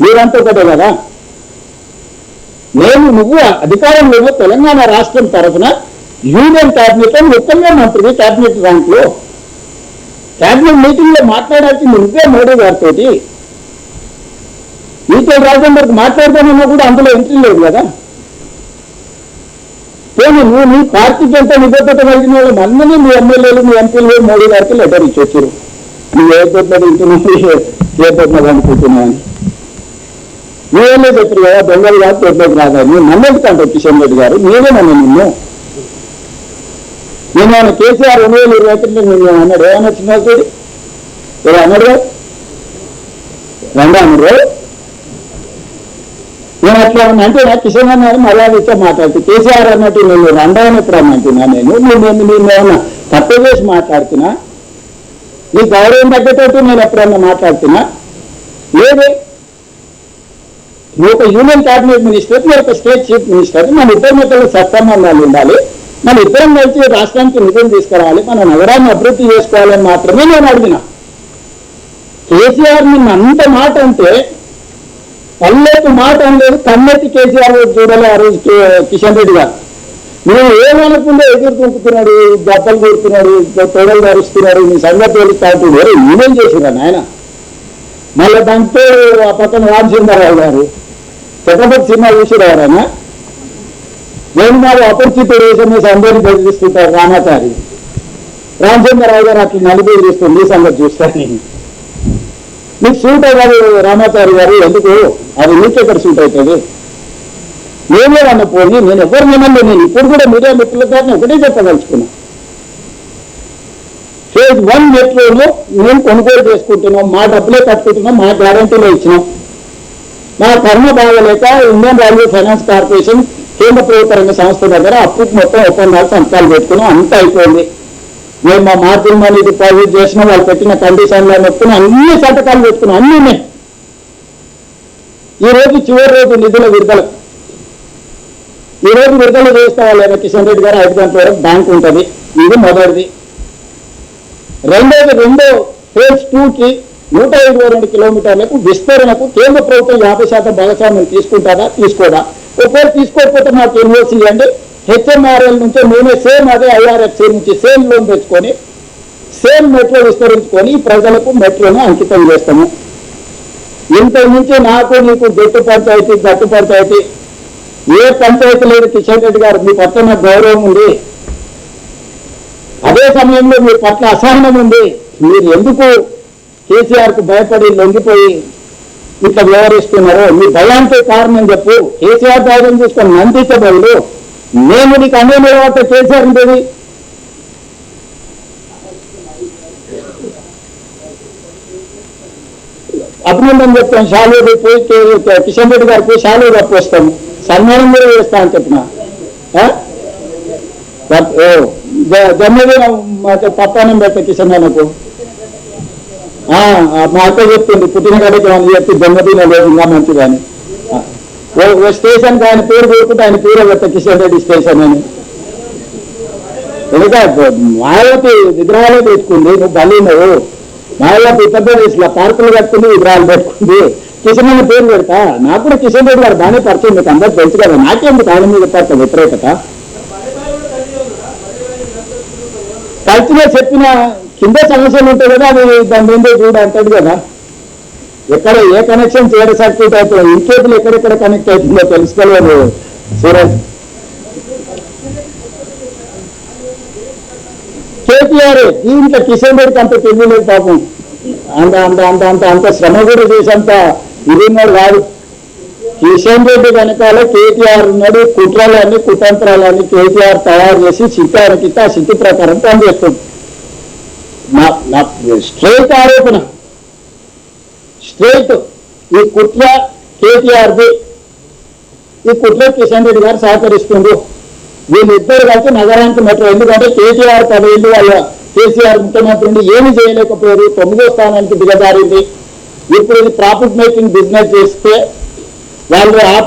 మీరంతా ఒకటే కదా. నువ్వు అధికారంలో తెలంగాణ రాష్ట్రం తరఫున యూనియన్ క్యాబినెట్ ముఖ్యంగా మంత్రి క్యాబినెట్ ర్యాంక్లో క్యాబినెట్ మీటింగ్ లో మాట్లాడాల్సింది నువ్వే మోడీ గారితో. ఈటెల రాజేందర్కి మాట్లాడతానన్నా కూడా అందులో ఎంట్రీ లేదు కదా. నువ్వు నీ పార్టీకి ఎంత నిబద్ధత కలిగిన వాళ్ళు అందరినీ మీ ఎమ్మెల్యేలు మీ ఎంపీలు మోడీ గారికి లెటర్ ఇచ్చొచ్చారు. నువ్వు ఏ పొద్దున ఇంటున్నావు ఏ పొద్దున అనుకుంటున్నావు అని నువ్వేమో చెప్పారు కదా. దొంగలు కాదు తొట్లోకి రాదని నన్నెందుకంటే కిషన్ రెడ్డి గారు నేనేమన్నా నేనేమన్నా కేసీఆర్ 2023 నేను అన్నాడు. ఏమన్నా చిన్నది ఇలా అన్నాడు రెండో అన్నాడు. నేను అట్లా అంటే నాకు కిషన్ అన్నారు మర్యాద ఇచ్చా మాట్లాడుతూ కేసీఆర్ అన్నట్టు నేను రెండో ఎప్పుడు అంటున్నా. నేను ఏమన్నా తప్పు చేసి మాట్లాడుతున్నా? నీ గౌరవం తగ్గేటట్టు నేను ఎప్పుడన్నా మాట్లాడుతున్నా? లేదే. నువ్వు ఒక యూనియన్ క్యాబినెట్ మినిస్టర్, నువ్వు ఒక స్టేట్ చీఫ్ మినిస్టర్. మన ఇద్దరి మధ్యలో సత్సంబంధాలు ఉండాలి. మన ఇద్దరం కలిసి రాష్ట్రానికి నిధులు తీసుకురావాలి, మన నగరాన్ని అభివృద్ధి చేసుకోవాలని మాత్రమే నేను అడిగినా. కేసీఆర్ నిన్న అంత మాట అంటే పల్లెకు మాట అనలేదు, కన్నెత్తి కేసీఆర్ చూడాలి ఆ రోజు కిషన్ రెడ్డి గారు. నువ్వు ఏమనుకుంటే ఎదురు తుంపుతున్నాడు, దెబ్బలు కొడుతున్నాడు, తొడలు ధరుస్తున్నాడు, నీ సంగతి తెలుస్తా వేరే నేనేం చేసినా నాయన. మళ్ళీ దాంతో ఆ పక్కన రామచంద్రరావు గారు ఛత్రపతి సినిమా చూసిరావరానా నేను మాకు అపరిచిత దేశం మీద అందరినీ బెదిరిస్తుంటారు రామాచారి. రామచంద్రరావు గారు అట్లా నలుగురు చూస్తుంది ఈ సంగతి చూస్తాను. నీకు సూట్ అవ్వదు రామాచారి గారు, ఎందుకు అది నీకెక్కడ సూట్ అవుతుంది? నేనే అన్న పోనీ నేను ఎవరు వినలేదు. నేను ఇప్పుడు కూడా మీడియా మిత్రుల గారిని ఒకటే చెప్పదలుచుకున్నా. ఫేజ్ 1 మెట్రోను మేము కొనుగోలు చేసుకుంటున్నాం, మా డబ్బులే కట్టుకుంటున్నాం, మా గ్యారంటీలో ఇచ్చినాం. మా కర్మ బాగలేక ఇండియన్ రైల్వే ఫైనాన్స్ కార్పొరేషన్ కేంద్ర ప్రభుత్వ రంగ సంస్థ దగ్గర అప్పుకు మొత్తం ఒప్పందాలు సంతకాలు పెట్టుకున్నాం. అంతా అయిపోయింది. మేము మా మార్జిన్ మనీ డిపాజిట్ చేసినా వాళ్ళు పెట్టిన కండిషన్లో మొత్తం అన్ని సంతకాలు పెట్టుకున్నాం. అన్నీ ఉన్నాయి. ఈ రోజు చివరి రోజు నిధుల విడుదల. ఈ రోజు విడుదల చేస్తా వాళ్ళ కిషన్ రెడ్డి గారు 5 గంటల వరకు బ్యాంక్ ఉంటుంది. ఇది మొదటిది. రెండో ఫేజ్ 2కి 122 కిలోమీటర్లకు విస్తరణకు కేంద్ర ప్రభుత్వం 50% భాగస్వామ్యం తీసుకుంటారా తీసుకోదా? ఒకవేళ తీసుకోకపోతే మాకు ఎన్ఓసి ఇవ్వండి. హెచ్ఎంఆర్ఎల్ నుంచి నేనే సేమ్ అదే ఐఆర్ఎఫ్సి నుంచి సేమ్ లోన్ తెచ్చుకొని సేమ్ మెట్రో విస్తరించుకొని ప్రజలకు మెట్రోను అంకితం చేస్తాము. ఇంత నుంచి నాకు నీకు గట్టు పంచాయతీ ఏ పంచాయతీ లేదు కిషన్ రెడ్డి గారు. మీ పట్ల నాకు గౌరవం ఉంది, అదే సమయంలో మీ పట్ల అసహనం ఉంది. మీరు ఎందుకు కేసీఆర్కు భయపడి లొంగిపోయి ఇట్లా వ్యవహరిస్తున్నారో మీ భయానికి కారణం చెప్పు. కేసీఆర్ ధైర్యం చూసుకొని నందించబోదు. నేను నీకు అన్నం తర్వాత కేసీఆర్ ఉంటుంది. అభినందన చెప్తాను. షాలో పోయి కిషన్ రెడ్డి గారికి షాలో కప్పొస్తాము, సన్మానం కూడా చేస్తా అని చెప్పిన. జన్మదినం పప్పానం పెడతా కిషన్ అన్నకు. మా అక్క చెప్తుంది పుట్టిన కాడికి అని చెప్పి జన్మదినం లేదు ఇంకా మంచిదని. ఓ స్టేషన్కి ఆయన పేరు పెట్టుకుంటే ఆయన పేరు పెడతా కిషన్ రెడ్డి స్టేషన్ అని. ఎందుకంటే మాయావతి విగ్రహాలే పెట్టుకుంది. నువ్వు బలి నువ్వు మాయావతి ఉత్తరప్రదేశ్లో పార్కులు కట్టుకుంది, విగ్రహాలు పెట్టుకుంది. కిషన్ అన్న పేరు పెడతా. నాకు కూడా కిషన్ రెడ్డి గారు బాగానే పరిచయం, మీకు అందరూ తెలుసు కదా. నాకేందుకు ఆయన మీద పడతా వ్యతిరేకత? కలిసిగా చెప్పిన కింద సమస్యలు ఉంటాయి కదా, అది దాని మీద చూడ అంటాడు కదా. ఎక్కడ ఏ కనెక్షన్ చేయడం సర్క్యూట్ అవుతుంది, ఇంకేపులు ఎక్కడెక్కడ కనెక్ట్ అవుతుందో తెలుసుకోలేదు సూరజ్. కేటీఆర్ దీంట్లో కిషన్ రెడ్డికి అంత తెలియలేదు పాపం. అంత శ్రమ కూడా చేసేంత ఇది ఉన్నాడు కాదు. కిషన్ రెడ్డి వెనకాల కేటీఆర్ ఉన్నాడు. కుట్రలన్నీ కుతంత్రాలన్నీ కేటీఆర్ తయారు చేసి చిత్తానికి ఆ చిత్తి ప్రకారం పనిచేస్తుంది. నా స్ట్రైట్ ఆరోపణ, స్ట్రైట్ ఈ కుట్ర కేటీఆర్ది. ఈ కుట్ర కిషన్ రెడ్డి గారు సహకరిస్తుంది. వీళ్ళిద్దరు కలిసి నగరానికి మెట్రో. ఎందుకంటే కేటీఆర్ 10 ఏళ్ళు వాళ్ళ కేసీఆర్ ముఖ్యమంత్రిని ఏమి చేయలేకపోయారు, 9వ స్థానానికి దిగజారింది. ఇప్పుడు ఇది ప్రాఫిట్ మేకింగ్ బిజినెస్ చేస్తే వాళ్ళు